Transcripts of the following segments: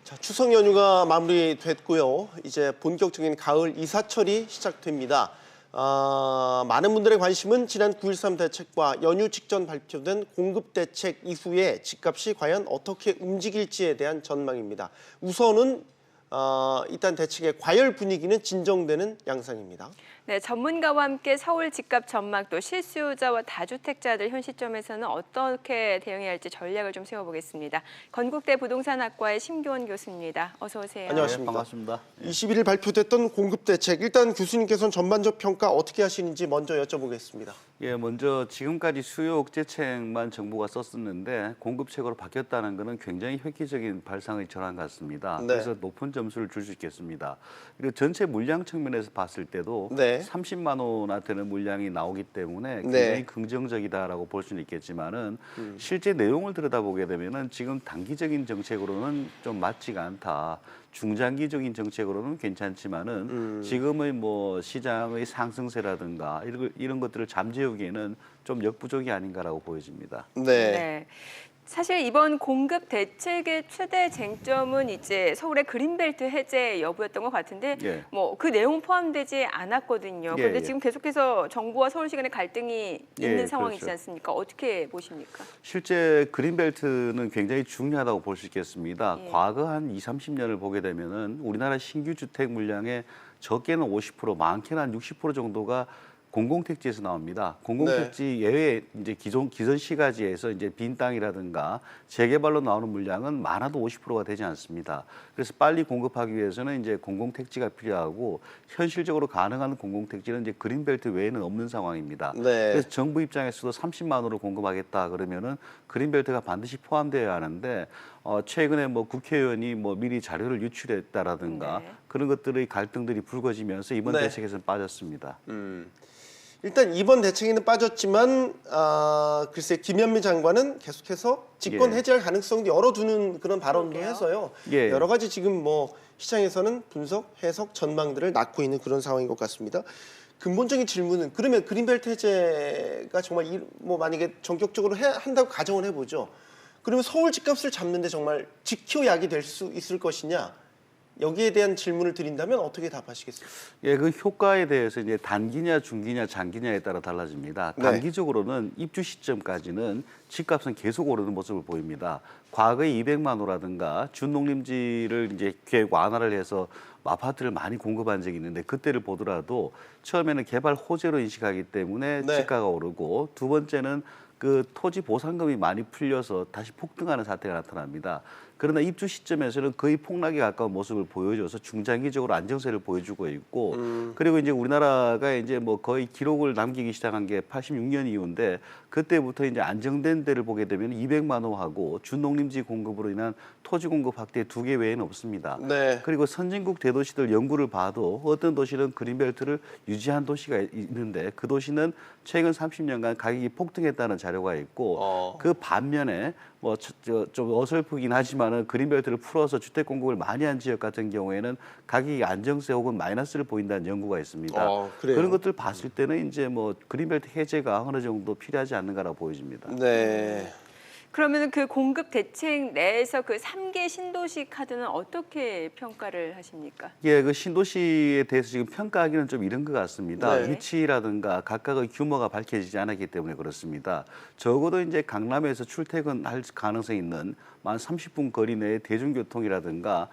자, 추석 연휴가 마무리됐고요. 이제 본격적인 가을 이사철이 시작됩니다. 많은 분들의 관심은 지난 9.13 대책과 연휴 직전 발표된 공급 대책 이후에 집값이 과연 어떻게 움직일지에 대한 전망입니다. 우선은 일단 대책의 과열 분위기는 진정되는 양상입니다. 네, 전문가와 함께 서울 집값 전망 또 실수요자와 다주택자들 현 시점에서는 어떻게 대응해야 할지 전략을 좀 세워보겠습니다. 건국대 부동산학과의 심교원 교수입니다. 어서 오세요. 안녕하십니까. 네, 반갑습니다. 21일 발표됐던 공급 대책, 일단 교수님께서는 전반적 평가 어떻게 하시는지 먼저 여쭤보겠습니다. 예, 먼저 지금까지 수요 억제책만 정부가 썼었는데 공급책으로 바뀌었다는 것은 굉장히 획기적인 발상의 전환 같습니다. 네. 그래서 높은 점수를 줄 수 있겠습니다. 그리고 전체 물량 측면에서 봤을 때도 네. 30만 원나 되는 물량이 나오기 때문에 굉장히 네. 긍정적이다라고 볼 수는 있겠지만은 실제 내용을 들여다보게 되면은 지금 단기적인 정책으로는 좀 맞지가 않다. 중장기적인 정책으로는 괜찮지만은 지금의 뭐 시장의 상승세라든가 이런 것들을 잠재우기에는 좀 역부족이 아닌가라고 보여집니다. 네. 네. 사실 이번 공급 대책의 최대 쟁점은 이제 서울의 그린벨트 해제 여부였던 것 같은데 예. 뭐 그 내용 포함되지 않았거든요. 예, 그런데 예. 지금 계속해서 정부와 서울시 간의 갈등이 예, 있는 상황이지 그렇죠. 않습니까? 어떻게 보십니까? 실제 그린벨트는 굉장히 중요하다고 볼 수 있겠습니다. 예. 과거 한 20, 30년을 보게 되면은 우리나라 신규 주택 물량의 적게는 50%, 많게는 한 60% 정도가 공공택지에서 나옵니다. 공공택지 예외 이제 기존 시가지에서 이제 빈 땅이라든가 재개발로 나오는 물량은 많아도 50%가 되지 않습니다. 그래서 빨리 공급하기 위해서는 이제 공공택지가 필요하고 현실적으로 가능한 공공택지는 이제 그린벨트 외에는 없는 상황입니다. 네. 그래서 정부 입장에서도 30만 원으로 공급하겠다 그러면은 그린벨트가 반드시 포함되어야 하는데 최근에 뭐 국회의원이 뭐 미리 자료를 유출했다라든가 네. 그런 것들의 갈등들이 불거지면서 이번 네. 대책에서는 빠졌습니다. 일단 이번 대책에는 빠졌지만 글쎄 김현미 장관은 계속해서 집권 예. 해제할 가능성도 열어두는 그런 발언도 그러게요. 해서요. 예. 여러 가지 지금 뭐 시장에서는 분석, 해석, 전망들을 낳고 있는 그런 상황인 것 같습니다. 근본적인 질문은 그러면 그린벨트 해제가 정말 뭐 만약에 전격적으로 한다고 가정을 해보죠. 그러면 서울 집값을 잡는데 정말 지켜약이 될 수 있을 것이냐? 여기에 대한 질문을 드린다면 어떻게 답하시겠습니까? 예, 그 효과에 대해서 이제 단기냐, 중기냐, 장기냐에 따라 달라집니다. 네. 단기적으로는 입주 시점까지는 집값은 계속 오르는 모습을 보입니다. 과거에 200만 호라든가 준농림지를 이제 계획 완화를 해서 아파트를 많이 공급한 적이 있는데 그때를 보더라도 처음에는 개발 호재로 인식하기 때문에 네. 집가가 오르고 두 번째는 그 토지 보상금이 많이 풀려서 다시 폭등하는 사태가 나타납니다. 그러나 입주 시점에서는 거의 폭락에 가까운 모습을 보여줘서 중장기적으로 안정세를 보여주고 있고 그리고 이제 우리나라가 이제 뭐 거의 기록을 남기기 시작한 게 86년 이후인데 그때부터 이제 안정된 데를 보게 되면 200만 호하고 준농림지 공급으로 인한 토지 공급 확대 두 개 외에는 없습니다. 네. 그리고 선진국 대도시들 연구를 봐도 어떤 도시는 그린벨트를 유지한 도시가 있는데 그 도시는 최근 30년간 가격이 폭등했다는 자료가 있고 그 반면에 뭐 좀 어설프긴 하지만은 그린벨트를 풀어서 주택 공급을 많이 한 지역 같은 경우에는 가격이 안정세 혹은 마이너스를 보인다는 연구가 있습니다. 그래요? 그런 것들 봤을 때는 이제 뭐 그린벨트 해제가 어느 정도 필요하지 않는가라고 보여집니다. 네. 그러면 그 공급 대책 내에서 그 3개 신도시 카드는 어떻게 평가를 하십니까? 예, 그 신도시에 대해서 지금 평가하기는 좀 이른 것 같습니다. 네. 위치라든가 각각의 규모가 밝혀지지 않았기 때문에 그렇습니다. 적어도 이제 강남에서 출퇴근할 가능성이 있는 만 30분 거리 내의 대중교통이라든가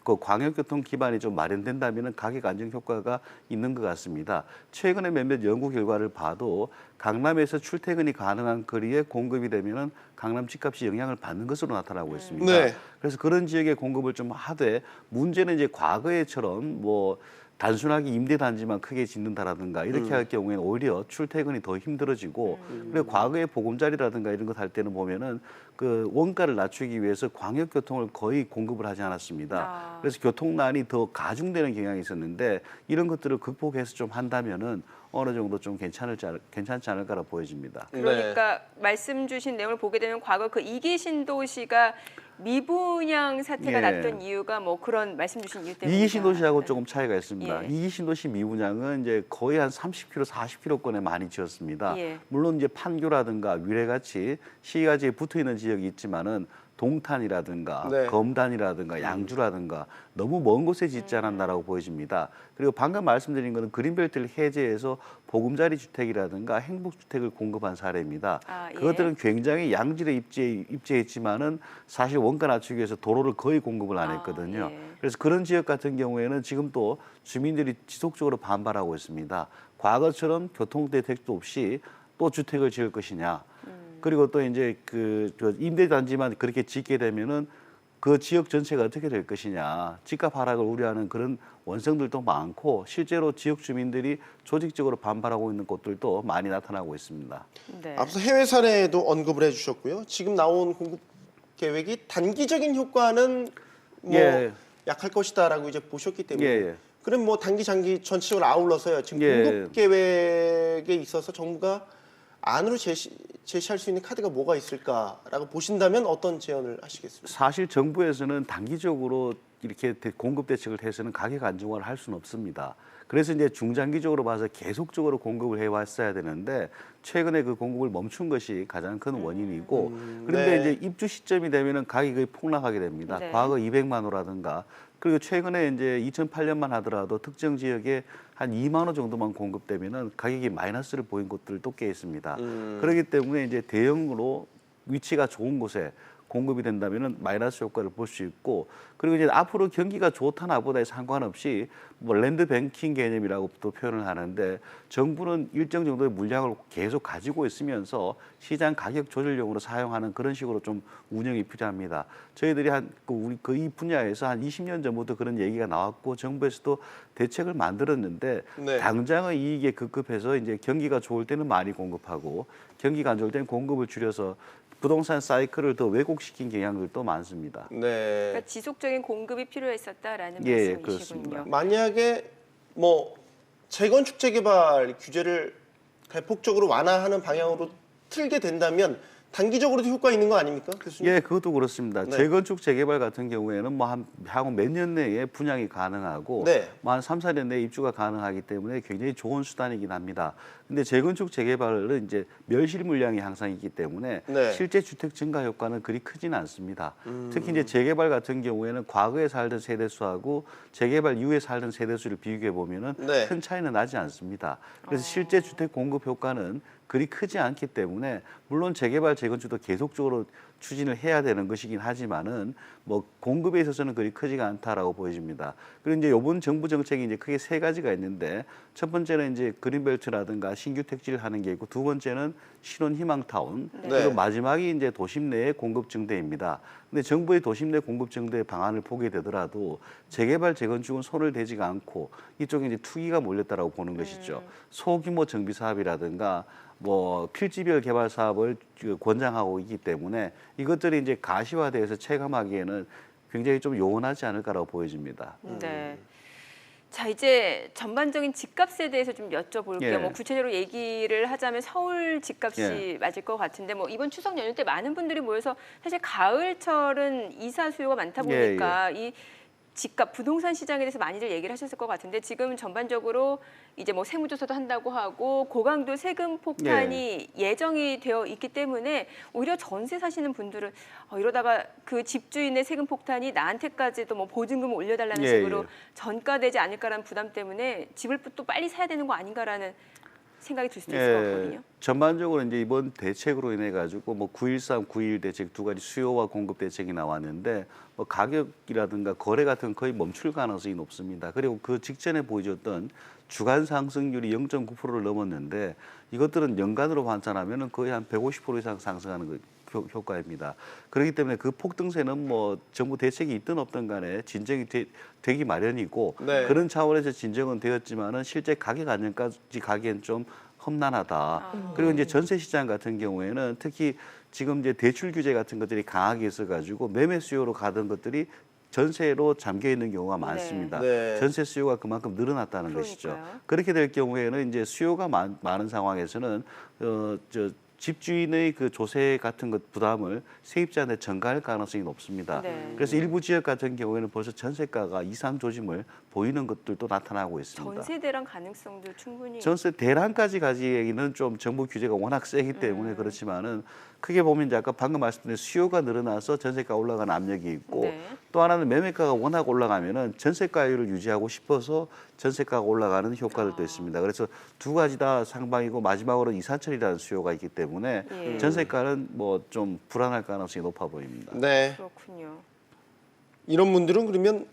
그 광역교통 기반이 좀 마련된다면 가격 안정 효과가 있는 것 같습니다. 최근에 몇몇 연구 결과를 봐도 강남에서 출퇴근이 가능한 거리에 공급이 되면은 강남 집값이 영향을 받는 것으로 나타나고 있습니다. 네. 그래서 그런 지역에 공급을 좀 하되 문제는 이제 과거에처럼 뭐 단순하게 임대 단지만 크게 짓는다라든가 이렇게 할 경우에는 오히려 출퇴근이 더 힘들어지고 그리고 과거에 보금자리라든가 이런 것 할 때는 보면은 그 원가를 낮추기 위해서 광역교통을 거의 공급을 하지 않았습니다. 그래서 교통난이 더 가중되는 경향이 있었는데 이런 것들을 극복해서 좀 한다면은 어느 정도 좀 괜찮지 않을까라 보여집니다. 그러니까 말씀 주신 내용을 보게 되면 과거 그 2기 신도시가 미분양 사태가 예. 났던 이유가 뭐 그런 말씀 주신 이유 때문에 이기 신도시하고 조금 차이가 있습니다. 예. 이기 신도시 미분양은 이제 거의 한 30km, 40km권에 많이 지었습니다. 예. 물론 이제 판교라든가 위례같이 시가지에 붙어 있는 지역이 있지만은 동탄이라든가 네. 검단이라든가 양주라든가 너무 먼 곳에 짓지 않았나라고 보여집니다. 그리고 방금 말씀드린 것은 그린벨트를 해제해서 보금자리 주택이라든가 행복주택을 공급한 사례입니다. 아, 예. 그것들은 굉장히 양질의 입지했지만은 사실 원가 낮추기 위해서 도로를 거의 공급을 안 했거든요. 예. 그래서 그런 지역 같은 경우에는 지금 또 주민들이 지속적으로 반발하고 있습니다. 과거처럼 교통 대책도 없이 또 주택을 지을 것이냐. 그리고 또 이제 그 임대단지만 그렇게 짓게 되면은 그 지역 전체가 어떻게 될 것이냐. 집값 하락을 우려하는 그런 원성들도 많고 실제로 지역 주민들이 조직적으로 반발하고 있는 곳들도 많이 나타나고 있습니다. 네. 앞서 해외 사례도 언급을 해주셨고요. 지금 나온 공급 계획이 단기적인 효과는 뭐 예. 약할 것이다라고 이제 보셨기 때문에 예. 그럼 뭐 단기, 장기 전체적으로 아울러서요. 지금 예. 공급 계획에 있어서 정부가 안으로 제시할 수 있는 카드가 뭐가 있을까라고 보신다면 어떤 제언을 하시겠습니까? 사실 정부에서는 단기적으로 이렇게 공급 대책을 해서는 가격 안정화를 할 수는 없습니다. 그래서 이제 중장기적으로 봐서 계속적으로 공급을 해왔어야 되는데 최근에 그 공급을 멈춘 것이 가장 큰 원인이고 그런데 네. 이제 입주 시점이 되면은 가격이 폭락하게 됩니다. 네. 과거 200만 원라든가 그리고 최근에 이제 2008년만 하더라도 특정 지역에 한 2만 원 정도만 공급되면은 가격이 마이너스를 보인 곳들도 꽤 있습니다. 그렇기 때문에 이제 대형으로 위치가 좋은 곳에 공급이 된다면은 마이너스 효과를 볼 수 있고 그리고 이제 앞으로 경기가 좋다 나보다에 상관없이 뭐 랜드 뱅킹 개념이라고 또 표현을 하는데 정부는 일정 정도의 물량을 계속 가지고 있으면서 시장 가격 조절용으로 사용하는 그런 식으로 좀 운영이 필요합니다. 저희들이 이 분야에서 한 20년 전부터 그런 얘기가 나왔고 정부에서도 대책을 만들었는데 네. 당장의 이익에 급급해서 이제 경기가 좋을 때는 많이 공급하고 경기가 안 좋을 때는 공급을 줄여서 부동산 사이클을 더 왜곡시킨 경향들도 많습니다. 네. 그러니까 지속적인 공급이 필요했었다라는 예, 말씀이시군요. 그렇습니다. 만약에 뭐 재건축 재개발 규제를 대폭적으로 완화하는 방향으로 틀게 된다면 단기적으로도 효과 있는 거 아닙니까, 교수님? 예, 그것도 그렇습니다. 네. 재건축 재개발 같은 경우에는 뭐 향후 몇 년 내에 분양이 가능하고 네. 뭐 한 3, 4년 내에 입주가 가능하기 때문에 굉장히 좋은 수단이긴 합니다. 근데 재건축 재개발은 이제 멸실 물량이 항상 있기 때문에 네. 실제 주택 증가 효과는 그리 크지는 않습니다. 특히 이제 재개발 같은 경우에는 과거에 살던 세대수하고 재개발 이후에 살던 세대수를 비교해 보면은 네. 큰 차이는 나지 않습니다. 그래서 실제 주택 공급 효과는 그리 크지 않기 때문에 물론 재개발 재건축도 계속적으로 추진을 해야 되는 것이긴 하지만은 뭐 공급에 있어서는 그리 크지가 않다라고 보여집니다. 그리고 이제 이번 정부 정책이 이제 크게 세 가지가 있는데 첫 번째는 이제 그린벨트라든가 신규 택지를 하는 게 있고 두 번째는 신혼 희망타운 네. 그리고 마지막이 이제 도심 내의 공급 증대입니다. 근데 정부의 도심 내 공급 증대 방안을 보게 되더라도 재개발 재건축은 손을 대지가 않고 이쪽에 이제 투기가 몰렸다라고 보는 것이죠. 소규모 정비 사업이라든가 뭐 필지별 개발 사업을 권장하고 있기 때문에 이것들이 이제 가시화돼서 체감하기에는 굉장히 좀 요원하지 않을까라고 보여집니다. 네. 자, 이제 전반적인 집값에 대해서 좀 여쭤볼게요. 예. 뭐 구체적으로 얘기를 하자면 서울 집값이 예. 맞을 것 같은데 뭐 이번 추석 연휴 때 많은 분들이 모여서 사실 가을철은 이사 수요가 많다 보니까 이 집값, 부동산 시장에 대해서 많이들 얘기를 하셨을 것 같은데 지금 전반적으로 이제 뭐 세무조사도 한다고 하고 고강도 세금 폭탄이 예정이 되어 있기 때문에 오히려 전세 사시는 분들은 이러다가 그 집주인의 세금 폭탄이 나한테까지도 뭐 보증금을 올려달라는 식으로 전가되지 않을까라는 부담 때문에 집을 또 빨리 사야 되는 거 아닌가라는 생각이 들 수도 있을 것 같거든요. 전반적으로 이제 이번 대책으로 인해 가지고 뭐 9.13, 9.21 대책 두 가지 수요와 공급 대책이 나왔는데 뭐 가격이라든가 거래 같은 건 거의 멈출 가능성이 높습니다. 그리고 그 직전에 보여줬던 주간 상승률이 0.9%를 넘었는데 이것들은 연간으로 환산하면은 거의 한 150% 이상 상승하는 효과입니다. 그렇기 때문에 그 폭등세는 뭐 정부 대책이 있든 없든 간에 진정이 되기 마련이고 네. 그런 차원에서 진정은 되었지만은 실제 가격 안정까지 가기엔 좀 험난하다. 그리고 이제 전세 시장 같은 경우에는 특히 지금 이제 대출 규제 같은 것들이 강하게 있어가지고 매매 수요로 가던 것들이 전세로 잠겨 있는 경우가 많습니다. 네. 전세 수요가 그만큼 늘어났다는 그러니까요. 것이죠. 그렇게 될 경우에는 이제 수요가 많은 상황에서는 집주인의 그 조세 같은 것 부담을 세입자한테 전가할 가능성이 높습니다. 네. 그래서 일부 지역 같은 경우에는 벌써 전세가가 이상 조짐을 보이는 것들도 나타나고 있습니다. 전세 대란 가능성도 충분히 전세 대란까지 가지기에는 좀 정부 규제가 워낙 세기 때문에 그렇지만은 크게 보면 이제 아까 방금 말씀드린 수요가 늘어나서 전세가 올라가는 압력이 있고 네. 또 하나는 매매가가 워낙 올라가면은 전세가율을 유지하고 싶어서 전세가가 올라가는 효과들도 있습니다. 그래서 두 가지 다 상방이고 마지막으로 이사철이라는 수요가 있기 때문에 예. 전세가는 뭐 좀 불안할 가능성이 높아 보입니다. 네. 그렇군요. 이런 분들은 그러면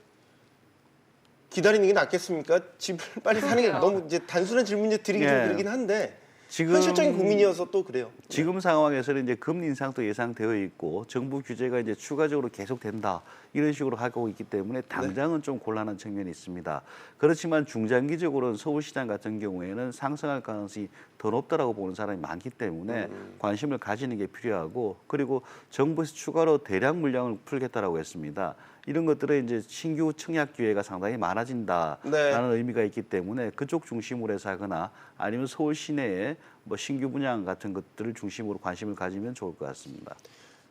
기다리는 게 낫겠습니까? 집을 빨리 사는 게 그러게요. 너무 이제 단순한 질문 드리기 좀 예. 그러긴 한데 지금 현실적인 고민이어서 또 그래요. 지금 상황에서는 이제 금리 인상도 예상되어 있고 정부 규제가 이제 추가적으로 계속된다 이런 식으로 하고 있기 때문에 당장은 좀 곤란한 측면이 있습니다. 그렇지만 중장기적으로는 서울시장 같은 경우에는 상승할 가능성이 더 높다라고 보는 사람이 많기 때문에 관심을 가지는 게 필요하고 그리고 정부에서 추가로 대량 물량을 풀겠다라고 했습니다. 이런 것들은 이제 신규 청약 기회가 상당히 많아진다라는 네. 의미가 있기 때문에 그쪽 중심으로 해서 하거나 아니면 서울 시내에 뭐 신규 분양 같은 것들을 중심으로 관심을 가지면 좋을 것 같습니다.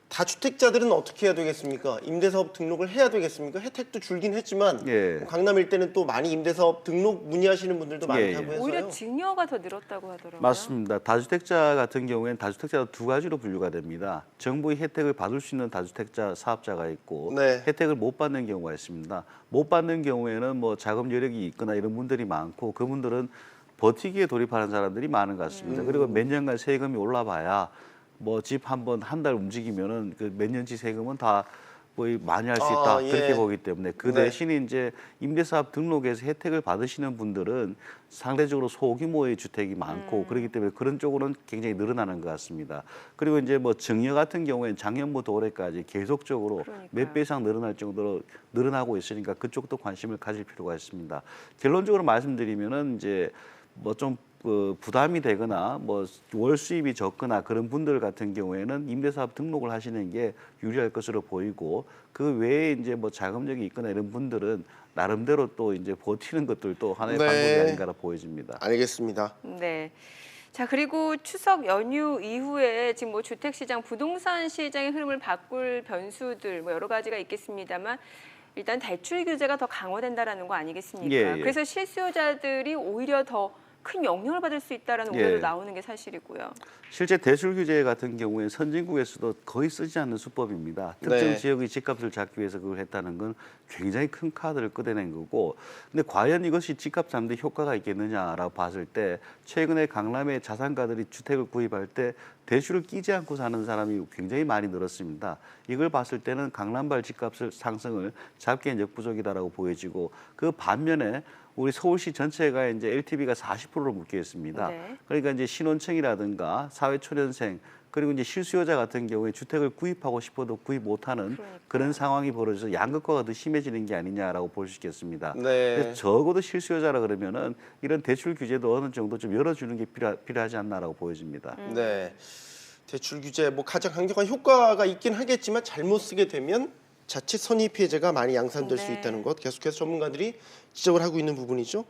다주택자들은 어떻게 해야 되겠습니까? 임대사업 등록을 해야 되겠습니까? 혜택도 줄긴 했지만 예. 강남 일대는 또 많이 임대사업 등록 문의하시는 분들도 많다고 예, 예. 해서요. 오히려 증여가 더 늘었다고 하더라고요. 맞습니다. 다주택자 같은 경우에는 다주택자가 두 가지로 분류가 됩니다. 정부의 혜택을 받을 수 있는 다주택자 사업자가 있고 네. 혜택을 못 받는 경우가 있습니다. 못 받는 경우에는 뭐 자금 여력이 있거나 이런 분들이 많고 그분들은 버티기에 돌입하는 사람들이 많은 것 같습니다. 그리고 몇 년간 세금이 올라봐야 뭐 집 한 달 움직이면은 그 몇 년치 세금은 다 거의 많이 할 수 있다 아, 예. 그렇게 보기 때문에 그 네. 대신에 이제 임대사업 등록에서 혜택을 받으시는 분들은 상대적으로 소규모의 주택이 많고 그렇기 때문에 그런 쪽으로는 굉장히 늘어나는 것 같습니다. 그리고 이제 뭐 증여 같은 경우에는 작년부터 올해까지 계속적으로 그러니까요. 몇 배 이상 늘어날 정도로 늘어나고 있으니까 그쪽도 관심을 가질 필요가 있습니다. 결론적으로 말씀드리면은 이제 뭐 좀 부담이 되거나 뭐 월 수입이 적거나 그런 분들 같은 경우에는 임대사업 등록을 하시는 게 유리할 것으로 보이고 그 외에 이제 뭐 자금력이 있거나 이런 분들은 나름대로 또 이제 버티는 것들도 하나의 네. 방법이 아닌가라 보여집니다. 알겠습니다. 네. 자, 그리고 추석 연휴 이후에 지금 뭐 주택 시장, 부동산 시장의 흐름을 바꿀 변수들 뭐 여러 가지가 있겠습니다만 일단 대출 규제가 더 강화된다라는 거 아니겠습니까? 예, 예. 그래서 실수요자들이 오히려 더 큰 영향을 받을 수 있다라는 예. 우려도 나오는 게 사실이고요. 실제 대출 규제 같은 경우에 선진국에서도 거의 쓰지 않는 수법입니다. 특정 네. 지역의 집값을 잡기 위해서 그걸 했다는 건 굉장히 큰 카드를 꺼내낸 거고 근데 과연 이것이 집값 잡는 데 효과가 있겠느냐라고 봤을 때 최근에 강남의 자산가들이 주택을 구입할 때 대출을 끼지 않고 사는 사람이 굉장히 많이 늘었습니다. 이걸 봤을 때는 강남발 집값을 상승을 잡기엔 역부족이다라고 보여지고 그 반면에 우리 서울시 전체가 이제 LTV가 40%로 묶여 있습니다. 네. 그러니까 이제 신혼층이라든가 사회초년생 그리고 이제 실수요자 같은 경우에 주택을 구입하고 싶어도 구입 못하는 그러니까요. 그런 상황이 벌어져서 양극화가 더 심해지는 게 아니냐라고 볼 수 있겠습니다. 네. 그래서 적어도 실수요자라 그러면은 이런 대출 규제도 어느 정도 좀 열어주는 게 필요하지 않나라고 보여집니다. 네. 대출 규제 뭐 가장 강력한 효과가 있긴 하겠지만 잘못 쓰게 되면 자칫 선의 피해자가 많이 양산될 수 네. 있다는 것 계속해서 전문가들이 지적을 하고 있는 부분이죠.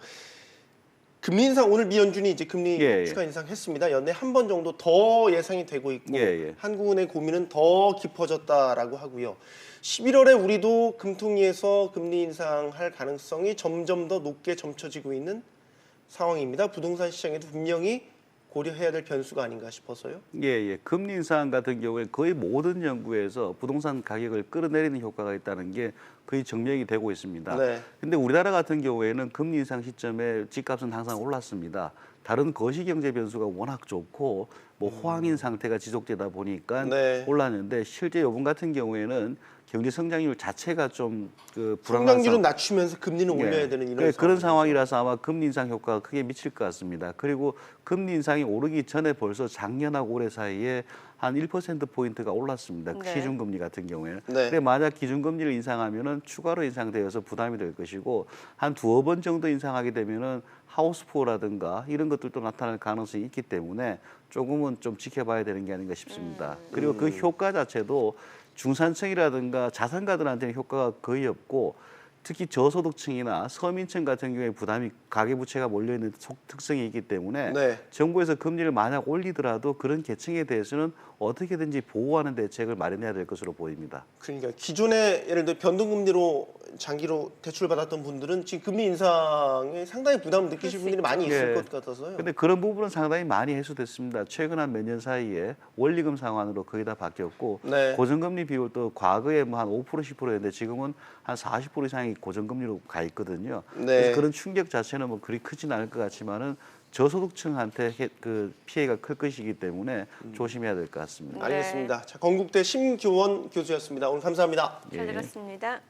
금리 인상 오늘 미연준이 이제 금리 예, 예. 추가 인상했습니다. 연내 한 번 정도 더 예상이 되고 있고 예, 예. 한국은행 고민은 더 깊어졌다라고 하고요. 11월에 우리도 금통위에서 금리 인상할 가능성이 점점 더 높게 점쳐지고 있는 상황입니다. 부동산 시장에도 분명히 고려해야 될 변수가 아닌가 싶어서요. 예. 금리 인상 같은 경우에 거의 모든 연구에서 부동산 가격을 끌어내리는 효과가 있다는 게 거의 증명이 되고 있습니다. 네. 근데 우리나라 같은 경우에는 금리 인상 시점에 집값은 항상 올랐습니다. 다른 거시경제 변수가 워낙 좋고 뭐 호황인 상태가 지속되다 보니까 네. 올랐는데 실제 요번 같은 경우에는 경제 성장률 자체가 좀 불안한 성장률은 낮추면서 금리는 올려야 되는 이런 그런 상황이라서 아마 금리 인상 효과가 크게 미칠 것 같습니다. 그리고 금리 인상이 오르기 전에 벌써 작년하고 올해 사이에 한 1%포인트가 올랐습니다. 네. 기준금리 같은 경우에는. 네. 근데 만약 기준금리를 인상하면은 추가로 인상되어서 부담이 될 것이고 한 두어 번 정도 인상하게 되면은 하우스푸어라든가 이런 것들도 나타날 가능성이 있기 때문에 조금은 좀 지켜봐야 되는 게 아닌가 싶습니다. 그리고 그 효과 자체도 중산층이라든가 자산가들한테는 효과가 거의 없고 특히 저소득층이나 서민층 같은 경우에 부담이 가계부채가 몰려있는 특성이 있기 때문에 네. 정부에서 금리를 만약 올리더라도 그런 계층에 대해서는 어떻게든지 보호하는 대책을 마련해야 될 것으로 보입니다. 그러니까 기존에 예를 들어 변동금리로 장기로 대출을 받았던 분들은 지금 금리 인상에 상당히 부담을 느끼실 분들이 많이 있을 예. 것 같아서요. 근데 그런 부분은 상당히 많이 해소됐습니다. 최근 한 몇 년 사이에 원리금 상환으로 거의 다 바뀌었고 네. 고정금리 비율도 과거에 뭐 한 5% 10%였는데 지금은 한 40% 이상이 고정금리로 가 있거든요. 네. 그래서 그런 충격 자체는 뭐 그리 크진 않을 것 같지만은 저소득층한테 그 피해가 클 것이기 때문에 조심해야 될 것 같습니다. 네. 알겠습니다. 자, 건국대 심교원 교수였습니다. 오늘 감사합니다. 잘 들었습니다.